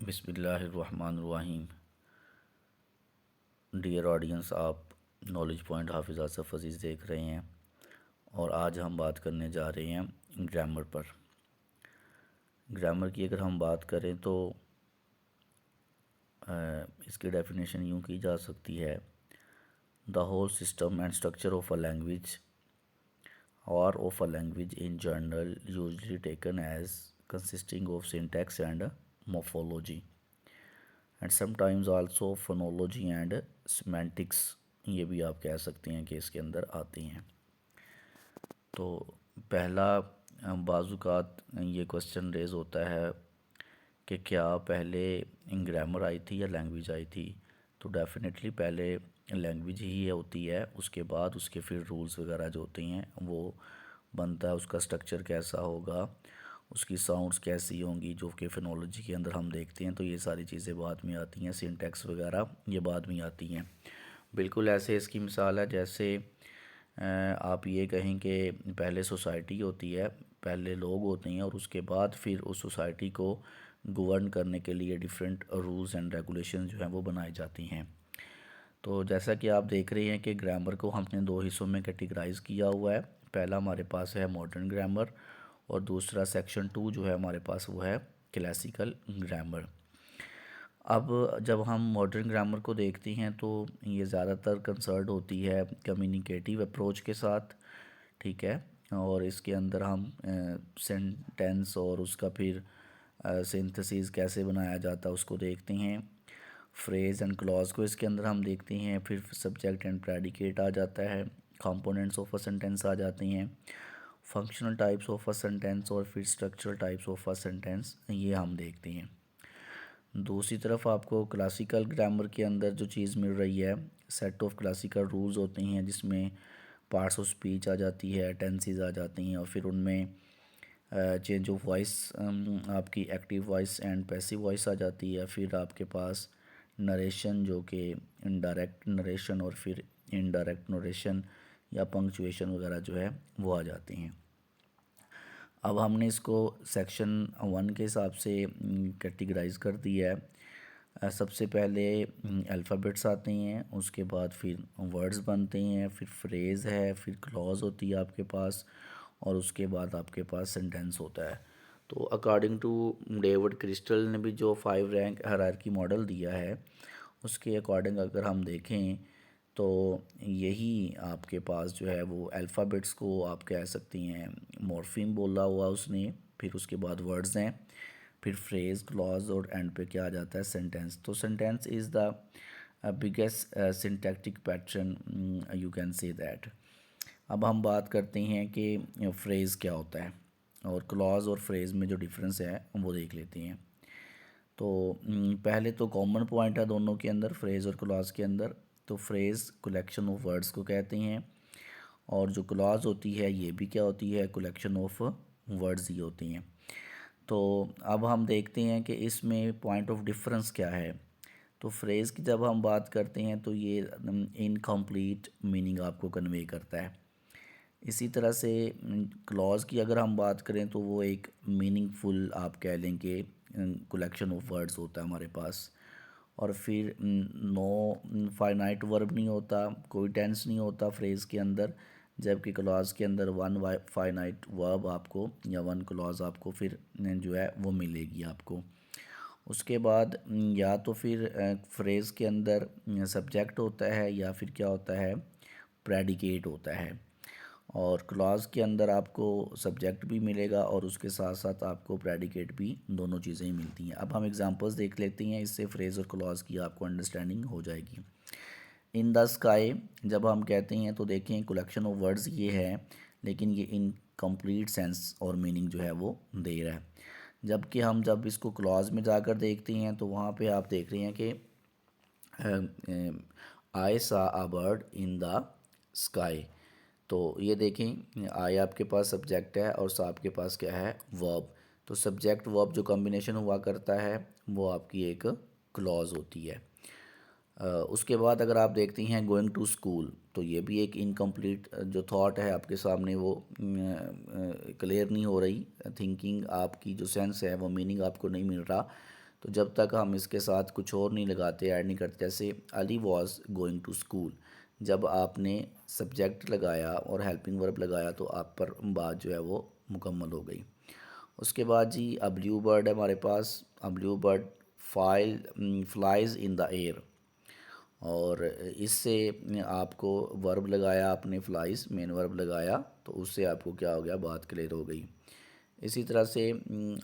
बिस्मिल्लाहिर्रहमानिर्रहीम। Dear audience, आप knowledge point हाफिज़ आसफ़ अज़ीज़ देख रहे हैं और आज हम बात करने जा रहे हैं ग्रामर पर। ग्रामर की अगर हम बात करें तो इसकी डेफिनेशन यूँ की जा सकती है: the whole system and structure of a language or of a language in general usually taken as consisting of syntax and morphology and sometimes also phonology and semantics. ये भी आप कह सकते हैं कि इसके अंदर आते हैं। तो पहला बाज़ुकात ये क्वेश्चन रेज़ होता है कि क्या पहले ग्रामर आई थी या लैंग्वेज आई थी। तो डेफिनेटली पहले लैंग्वेज ही होती है, उसके बाद उसके फिर रूल्स वगैरह जो होते हैं वो बनता है। उसका स्ट्रक्चर कैसा होगा, उसकी साउंड्स कैसी होंगी, जो कि फोनोलॉजी के अंदर हम देखते हैं, तो ये सारी चीज़ें बाद में आती हैं। सिंटैक्स वगैरह ये बाद में आती हैं। बिल्कुल ऐसे इसकी मिसाल है जैसे आप ये कहें कि पहले सोसाइटी होती है, पहले लोग होते हैं और उसके बाद फिर उस सोसाइटी को गवर्न करने के लिए डिफरेंट रूल्स एंड रेगुलेशन जो हैं वो बनाई जाती हैं। तो जैसा कि आप देख रहे हैं कि ग्रामर को हमने दो हिस्सों में कैटेगराइज़ किया हुआ है। पहला हमारे पास है मॉडर्न ग्रामर और दूसरा सेक्शन 2 जो है हमारे पास वो है क्लासिकल ग्रामर। अब जब हम मॉडर्न ग्रामर को देखते हैं तो ये ज़्यादातर कंसर्न होती है कम्युनिकेटिव अप्रोच के साथ, ठीक है। और इसके अंदर हम सेंटेंस और उसका फिर सिंथेसिस कैसे बनाया जाता है उसको देखते हैं। फ्रेज़ एंड क्लॉज को इसके अंदर हम देखते हैं। फिर सब्जेक्ट एंड प्रेडिकेट आ जाता है, कंपोनेंट्स ऑफ अ सेंटेंस आ जाते हैं, functional types of a sentence और फिर structural types of a sentence ये हम देखते हैं। दूसरी तरफ आपको क्लासिकल ग्रामर के अंदर जो चीज़ मिल रही है, सेट ऑफ क्लासिकल रूल्स होते हैं जिसमें पार्ट्स ऑफ स्पीच आ जाती है, टेंसेस आ जाती हैं और फिर उनमें चेंज ऑफ वॉइस, आपकी active voice and passive voice आ जाती है। फिर आपके पास नरेशन जो कि इनडायरेक्ट नरेशन और फिर इनडायरेक्ट नरेशन या पंक्चुएशन वगैरह जो है वो आ जाती हैं। अब हमने इसको सेक्शन 1 के हिसाब से कैटेगराइज कर दिया है। सबसे पहले अल्फ़ाबेट्स आते हैं, उसके बाद फिर वर्ड्स बनते हैं, फिर फ्रेज़ है, फिर क्लॉज होती है आपके पास और उसके बाद आपके पास सेंटेंस होता है। तो अकॉर्डिंग टू डेविड क्रिस्टल ने भी जो 5 रैंक हायरार्की मॉडल दिया है उसके अकॉर्डिंग अगर हम देखें तो यही आपके पास जो है वो अल्फ़ाबेट्स को आप कह सकती हैं मॉर्फीम बोला हुआ उसने, फिर उसके बाद वर्ड्स हैं, फिर फ्रेज़, क्लॉज और एंड पे क्या आ जाता है, सेंटेंस। तो sentence is the biggest syntactic pattern, you can say that. अब हम बात करते हैं कि फ्रेज़ क्या होता है और क्लॉज और फ्रेज़ में जो डिफरेंस है वो देख लेते हैं। तो पहले तो कॉमन पॉइंट है दोनों के अंदर, फ्रेज़ और क्लॉज के अंदर। तो फ्रेज़ कलेक्शन ऑफ वर्ड्स को कहते हैं और जो क्लॉज होती है ये भी क्या होती है, कलेक्शन ऑफ वर्ड्स ही होती हैं। तो अब हम देखते हैं कि इसमें पॉइंट ऑफ डिफरेंस क्या है। तो फ्रेज़ की जब हम बात करते हैं तो ये इनकम्प्लीट मीनिंग आपको कन्वे करता है। इसी तरह से क्लॉज की अगर हम बात करें तो वो एक मीनिंगफुल आप कह लें कि कलेक्शन ऑफ वर्ड्स होता है हमारे पास। और फिर नो फाइनाइट वर्ब नहीं होता, कोई टेंस नहीं होता फ्रेज़ के अंदर, जबकि क्लॉज के अंदर वन फाइनाइट वर्ब आपको या वन क्लॉज आपको फिर जो है वो मिलेगी आपको। उसके बाद या तो फिर फ्रेज़ के अंदर सब्जेक्ट होता है या फिर क्या होता है, प्रेडिकेट होता है। और क्लॉज के अंदर आपको सब्जेक्ट भी मिलेगा और उसके साथ साथ आपको प्रेडिकेट भी, दोनों चीज़ें ही मिलती हैं। अब हम एग्जांपल्स देख लेते हैं, इससे फ्रेज़ और क्लॉज की आपको अंडरस्टैंडिंग हो जाएगी। इन द स्काई जब हम कहते हैं तो देखें कलेक्शन ऑफ वर्ड्स ये है, लेकिन ये इन कंप्लीट सेंस और मीनिंग जो है वो दे रहा है। जबकि हम जब इसको क्लॉज में जाकर देखते हैं तो वहाँ पे आप देख रहे हैं कि आई सा a bird in the sky. तो ये देखें, आई आपके पास सब्जेक्ट है और सा आपके पास क्या है, वर्ब। तो सब्जेक्ट वर्ब जो कॉम्बिनेशन हुआ करता है वो आपकी एक क्लॉज होती है। उसके बाद अगर आप देखती हैं गोइंग टू स्कूल, तो ये भी एक इनकम्प्लीट जो थॉट है आपके सामने वो क्लियर नहीं हो रही, थिंकिंग आपकी जो सेंस है वो मीनिंग आपको नहीं मिल रहा। तो जब तक हम इसके साथ कुछ और नहीं लगाते, ऐड नहीं करते, जैसे Ali was going to school, जब आपने सब्जेक्ट लगाया और हेल्पिंग वर्ब लगाया तो आप पर बात जो है वो मुकम्मल हो गई। उसके बाद जी अ ब्लू बर्ड है हमारे पास। A blue bird flies in the air, और इससे आपको वर्ब लगाया, आपने फ्लाइज मेन वर्ब लगाया, तो उससे आपको क्या हो गया, बात क्लियर हो गई। इसी तरह से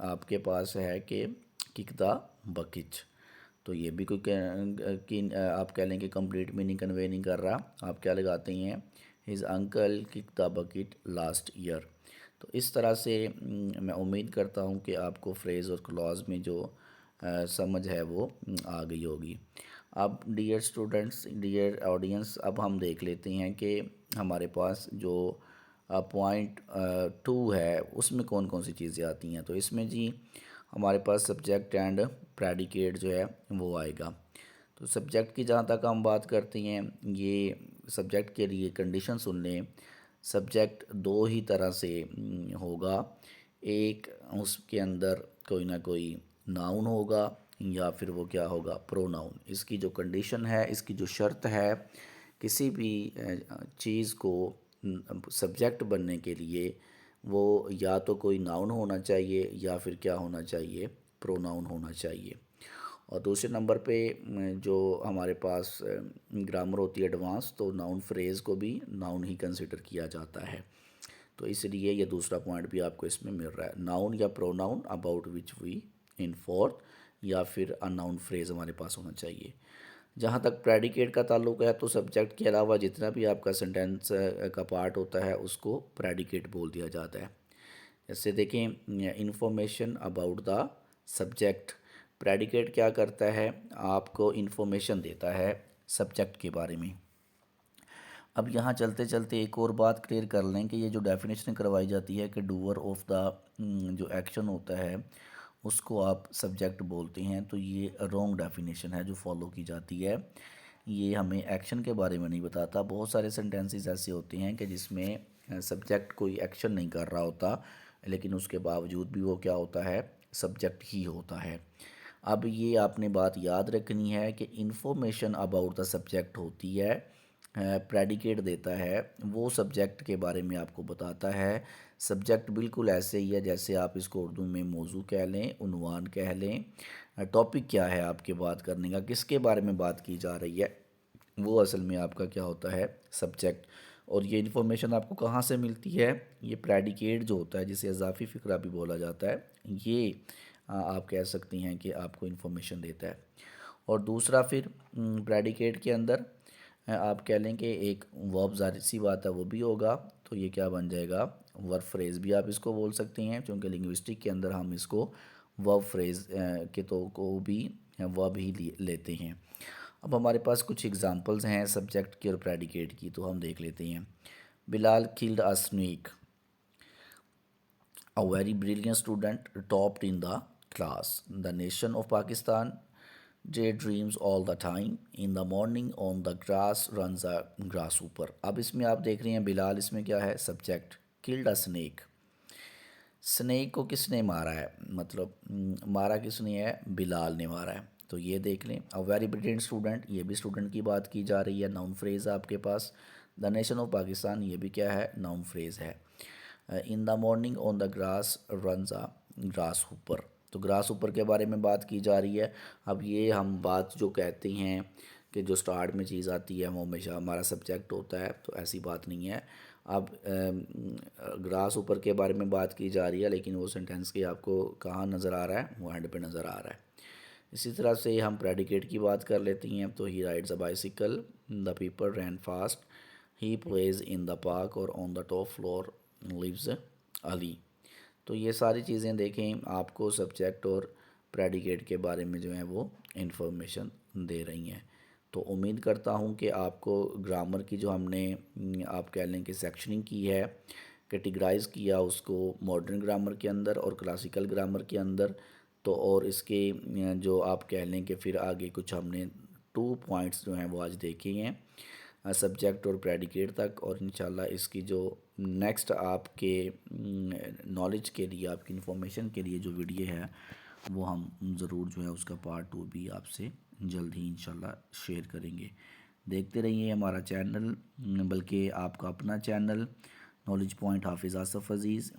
आपके पास है कि किक द बकेट, तो ये भी कोई आप कह लें कि कंप्लीट मीनिंग कन्वे नहीं कर रहा। आप क्या लगाते हैं, his uncle kick the bucket last year. तो इस तरह से मैं उम्मीद करता हूँ कि आपको फ्रेज़ और क्लॉज में जो समझ है वो आ गई होगी। अब डियर स्टूडेंट्स, डियर ऑडियंस, अब हम देख लेते हैं कि हमारे पास जो पॉइंट 2 है उसमें कौन कौन सी चीज़ें आती हैं। तो इसमें जी हमारे पास सब्जेक्ट एंड प्रेडिकेट जो है वो आएगा। तो सब्जेक्ट की जहाँ तक हम बात करते हैं, ये सब्जेक्ट के लिए कंडीशन सुन लें। सब्जेक्ट दो ही तरह से होगा, एक उसके अंदर कोई ना कोई नाउन होगा या फिर वो क्या होगा, प्रोनाउन। इसकी जो कंडीशन है, इसकी जो शर्त है, किसी भी चीज़ को सब्जेक्ट बनने के लिए वो या तो कोई नाउन होना चाहिए या फिर क्या होना चाहिए, प्रोनाउन होना चाहिए। और दूसरे नंबर पे जो हमारे पास ग्रामर होती है एडवांस, तो नाउन फ्रेज़ को भी नाउन ही कंसिडर किया जाता है। तो इसलिए ये दूसरा पॉइंट भी आपको इसमें मिल रहा है, नाउन या pronoun about which we inform, या फिर अ नाउन फ्रेज़ हमारे पास होना चाहिए। जहाँ तक प्रेडिकेट का ताल्लुक है, तो सब्जेक्ट के अलावा जितना भी आपका सेंटेंस का पार्ट होता है उसको प्रेडिकेट बोल दिया जाता है। जैसे देखें, information about the subject, predicate क्या करता है, आपको इंफॉर्मेशन देता है सब्जेक्ट के बारे में। अब यहाँ चलते चलते एक और बात क्लियर कर लें कि ये जो डेफिनेशन करवाई जाती है कि डूअर ऑफ द जो एक्शन होता है उसको आप सब्जेक्ट बोलते हैं, तो ये रॉन्ग डेफिनेशन है जो फॉलो की जाती है। ये हमें एक्शन के बारे में नहीं बताता। बहुत सारे सेंटेंसेस ऐसे होते हैं कि जिसमें सब्जेक्ट कोई एक्शन नहीं कर रहा होता, लेकिन उसके बावजूद भी वो क्या होता है, सब्जेक्ट ही होता है। अब ये आपने बात याद रखनी है कि इंफॉर्मेशन अबाउट द सब्जेक्ट होती है, प्रेडिकेट देता है, वो सब्जेक्ट के बारे में आपको बताता है। सब्जेक्ट बिल्कुल ऐसे ही है जैसे आप इसको उर्दू में मौजू कह लें, उन्वान कह लें। टॉपिक क्या है आपके बात करने का, किसके बारे में बात की जा रही है, वो असल में आपका क्या होता है, सब्जेक्ट। और ये इन्फॉर्मेशन आपको कहाँ से मिलती है, ये प्रेडिकेट जो होता है जिसे इजाफी फ़िक्रा भी बोला जाता है, ये आप कह सकती हैं कि आपको इन्फॉर्मेशन देता है। और दूसरा फिर प्रेडिकेट के अंदर आप कह लें कि एक वर्ब, ज़ाहिर सी बात है वो भी होगा, तो ये क्या बन जाएगा, वर्ब फ्रेज़ भी आप इसको बोल सकते हैं, क्योंकि लिंग्विस्टिक के अंदर हम इसको वर्ब फ्रेज़ के तो को भी वर्ब ही लेते हैं। अब हमारे पास कुछ एग्जांपल्स हैं सब्जेक्ट की और प्रेडिकेट की, तो हम देख लेते हैं। Bilal killed a snake, a very brilliant student topped in the class. The nation of Pakistan daydreams all the time. In the morning on the grass runs a grasshopper. अब इसमें आप देख रहे हैं बिलाल, इसमें क्या है, subject, killed a snake. Snake को किसने मारा है, मतलब मारा किसने है, बिलाल ने मारा है। तो ये देख लें। अ वेरी ब्रिलियंट स्टूडेंट, ये भी स्टूडेंट की बात की जा रही है, नाउन फ्रेज़ आपके पास। द नेशन ऑफ पाकिस्तान, ये भी क्या है, नाउन फ्रेज़ है। In the morning on the grass runs a grass Hooper, तो ग्रास हुपर के बारे में बात की जा रही है। अब ये हम बात जो कहते हैं कि जो स्टार्ट में चीज़ आती है वो हमेशा हमारा सब्जेक्ट होता है, तो ऐसी बात नहीं है। अब ग्रास ऊपर के बारे में बात की जा रही है, लेकिन वो सेंटेंस की आपको कहाँ नज़र आ रहा है, वो एंड पे नज़र आ रहा है। इसी तरह से हम प्रेडिकेट की बात कर लेते हैं। तो he rides a bicycle, the people ran fast, he plays in the park, और on the top floor lives Ali. तो ये सारी चीज़ें देखें आपको सब्जेक्ट और प्रेडिकेट के बारे में जो है वो इंफॉर्मेशन दे रही हैं। तो उम्मीद करता हूँ कि आपको ग्रामर की जो हमने आप कह लें कि सेक्शनिंग की है, कैटेगराइज किया उसको मॉडर्न ग्रामर के अंदर और क्लासिकल ग्रामर के अंदर, तो और इसके जो आप कह लें कि फिर आगे कुछ हमने 2 पॉइंट्स जो हैं वो आज देखे हैं, सब्जेक्ट और प्रेडिकेट तक। और इंशाल्लाह इसकी जो नेक्स्ट आपके नॉलेज के लिए, आपकी इन्फॉर्मेशन के लिए जो वीडियो है वो हम ज़रूर जो है उसका पार्ट 2 भी आपसे जल्द ही इंशाल्लाह शेयर करेंगे। देखते रहिए हमारा चैनल, बल्कि आपका अपना चैनल नॉलेज पॉइंट हाफिज़ आसफ़ अज़ीज़।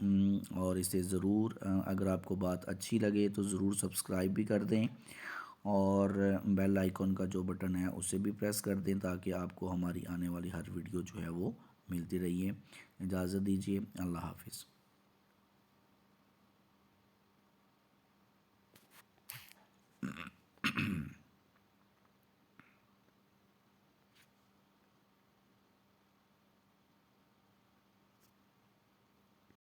और इसे ज़रूर अगर आपको बात अच्छी लगे तो ज़रूर सब्सक्राइब भी कर दें और बेल आइकॉन का जो बटन है उसे भी प्रेस कर दें ताकि आपको हमारी आने वाली हर वीडियो जो है वो मिलती रहिए। इजाज़त दीजिए, अल्लाह हाफिज़।